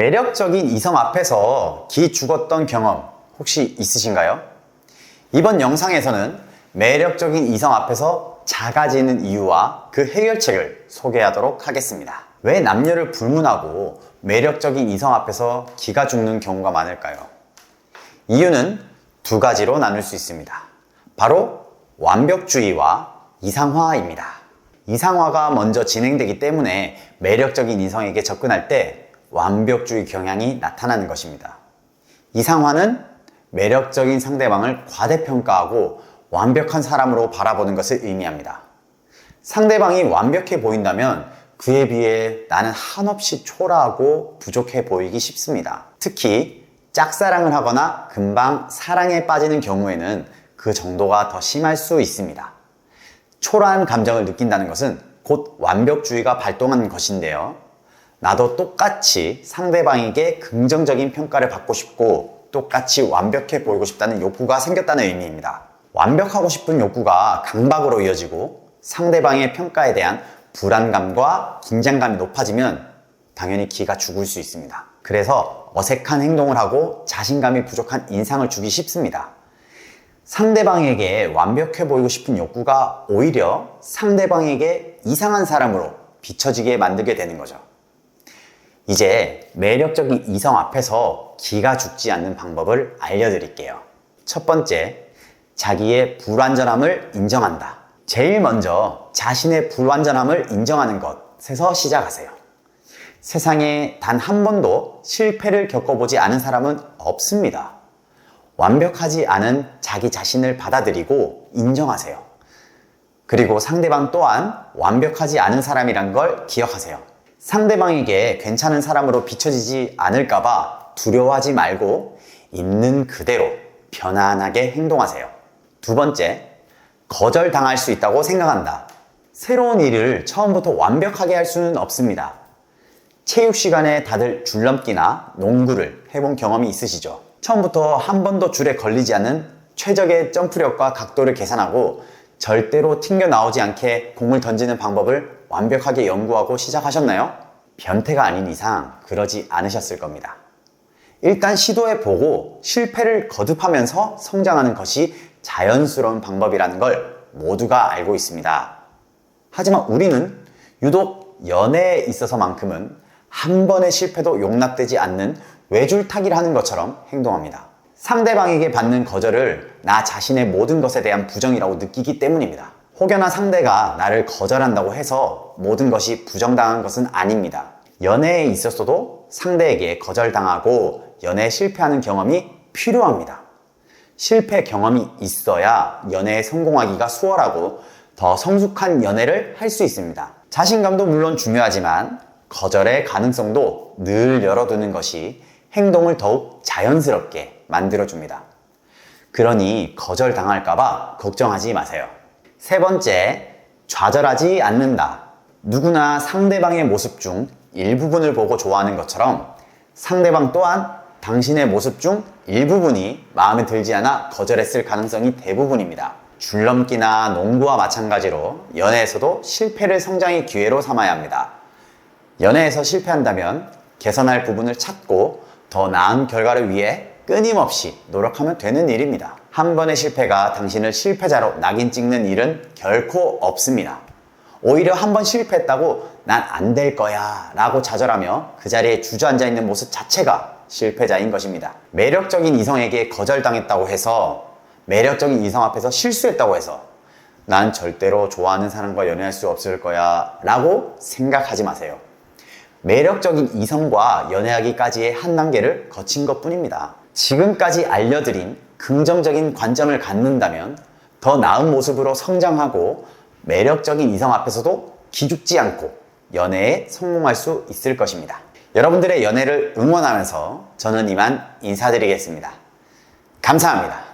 매력적인 이성 앞에서 기 죽었던 경험 혹시 있으신가요? 이번 영상에서는 매력적인 이성 앞에서 작아지는 이유와 그 해결책을 소개하도록 하겠습니다. 왜 남녀를 불문하고 매력적인 이성 앞에서 기가 죽는 경우가 많을까요? 이유는 두 가지로 나눌 수 있습니다. 바로 완벽주의와 이상화입니다. 이상화가 먼저 진행되기 때문에 매력적인 이성에게 접근할 때 완벽주의 경향이 나타나는 것입니다. 이상화는 매력적인 상대방을 과대평가하고 완벽한 사람으로 바라보는 것을 의미합니다. 상대방이 완벽해 보인다면 그에 비해 나는 한없이 초라하고 부족해 보이기 쉽습니다. 특히 짝사랑을 하거나 금방 사랑에 빠지는 경우에는 그 정도가 더 심할 수 있습니다. 초라한 감정을 느낀다는 것은 곧 완벽주의가 발동하는 것인데요. 나도 똑같이 상대방에게 긍정적인 평가를 받고 싶고 똑같이 완벽해 보이고 싶다는 욕구가 생겼다는 의미입니다. 완벽하고 싶은 욕구가 강박으로 이어지고 상대방의 평가에 대한 불안감과 긴장감이 높아지면 당연히 기가 죽을 수 있습니다. 그래서 어색한 행동을 하고 자신감이 부족한 인상을 주기 쉽습니다. 상대방에게 완벽해 보이고 싶은 욕구가 오히려 상대방에게 이상한 사람으로 비춰지게 만들게 되는 거죠. 이제 매력적인 이성 앞에서 기가 죽지 않는 방법을 알려드릴게요. 첫 번째, 자기의 불완전함을 인정한다. 제일 먼저 자신의 불완전함을 인정하는 것에서 시작하세요. 세상에 단 한 번도 실패를 겪어보지 않은 사람은 없습니다. 완벽하지 않은 자기 자신을 받아들이고 인정하세요. 그리고 상대방 또한 완벽하지 않은 사람이란 걸 기억하세요. 상대방에게 괜찮은 사람으로 비춰지지 않을까봐 두려워하지 말고 있는 그대로 편안하게 행동하세요. 두 번째, 거절당할 수 있다고 생각한다. 새로운 일을 처음부터 완벽하게 할 수는 없습니다. 체육 시간에 다들 줄넘기나 농구를 해본 경험이 있으시죠? 처음부터 한 번도 줄에 걸리지 않는 최적의 점프력과 각도를 계산하고 절대로 튕겨 나오지 않게 공을 던지는 방법을 완벽하게 연구하고 시작하셨나요? 변태가 아닌 이상 그러지 않으셨을 겁니다. 일단 시도해보고 실패를 거듭하면서 성장하는 것이 자연스러운 방법이라는 걸 모두가 알고 있습니다. 하지만 우리는 유독 연애에 있어서만큼은 한 번의 실패도 용납되지 않는 외줄타기를 하는 것처럼 행동합니다. 상대방에게 받는 거절을 나 자신의 모든 것에 대한 부정이라고 느끼기 때문입니다. 혹여나 상대가 나를 거절한다고 해서 모든 것이 부정당한 것은 아닙니다. 연애에 있어서도 상대에게 거절당하고 연애에 실패하는 경험이 필요합니다. 실패 경험이 있어야 연애에 성공하기가 수월하고 더 성숙한 연애를 할 수 있습니다. 자신감도 물론 중요하지만 거절의 가능성도 늘 열어두는 것이 행동을 더욱 자연스럽게 만들어줍니다. 그러니 거절당할까봐 걱정하지 마세요. 세 번째, 좌절하지 않는다. 누구나 상대방의 모습 중 일부분을 보고 좋아하는 것처럼 상대방 또한 당신의 모습 중 일부분이 마음에 들지 않아 거절했을 가능성이 대부분입니다. 줄넘기나 농구와 마찬가지로 연애에서도 실패를 성장의 기회로 삼아야 합니다. 연애에서 실패한다면 개선할 부분을 찾고 더 나은 결과를 위해 끊임없이 노력하면 되는 일입니다. 한 번의 실패가 당신을 실패자로 낙인 찍는 일은 결코 없습니다. 오히려 한 번 실패했다고 난 안 될 거야 라고 좌절하며 그 자리에 주저앉아 있는 모습 자체가 실패자인 것입니다. 매력적인 이성에게 거절당했다고 해서 매력적인 이성 앞에서 실수했다고 해서 난 절대로 좋아하는 사람과 연애할 수 없을 거야 라고 생각하지 마세요. 매력적인 이성과 연애하기까지의 한 단계를 거친 것 뿐입니다. 지금까지 알려드린 긍정적인 관점을 갖는다면 더 나은 모습으로 성장하고 매력적인 이성 앞에서도 기죽지 않고 연애에 성공할 수 있을 것입니다. 여러분들의 연애를 응원하면서 저는 이만 인사드리겠습니다. 감사합니다.